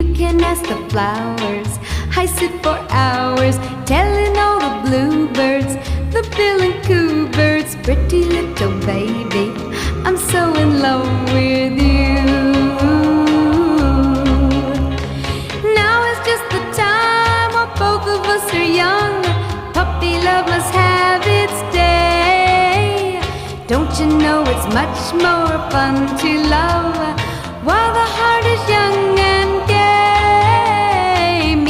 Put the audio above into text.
You can ask the flowers. I sit for hours telling all the bluebirds, the bill and coo birds, pretty little baby, I'm so in love with you. Now is just the time while both of us are young. Puppy love must have its day. Don't you know it's much more fun to love while the heart is young and gay?